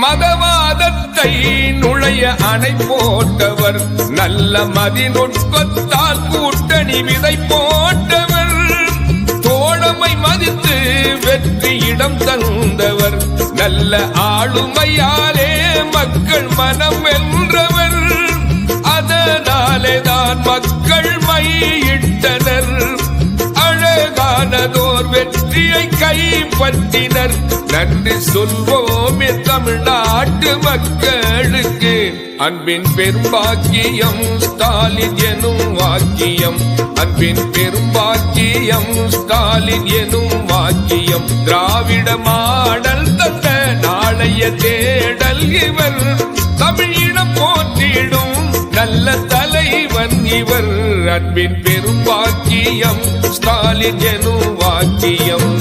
மதவாதத்தை நுழைய அணை போட்டவர், நல்ல மதிநுட்பத்தால் கூட்டணி விதை போட்டவர், தோழமை மதித்து வெற்றியிடம் தந்தவர், நல்ல ஆளுமையாலே மக்கள் மனம் வென்றவர், அதனாலே தான் மக்கள் மையிட்டனர், அழகானதோர் வெற்றியை கைப்பற்றினர். நன்றி சொல்வோமே தமிழ்நாட்டு மக்களுக்கு, அன்பின் பெரும்பாக்கியம் ஸ்டாலின் எனும் வாக்கியம், அன்பின் பெரும்பாக்கியம் ஸ்டாலின் எனும் வாக்கியம், திராவிட மாடல் தந்த நாளைய தேடல் இவர், தமிழினம் போற்றிடும் நல்ல தலைவன் இவர், அன்பின் பெரும்பாக்கியம் ஸ்டாலின் எனும் வாக்கியம்.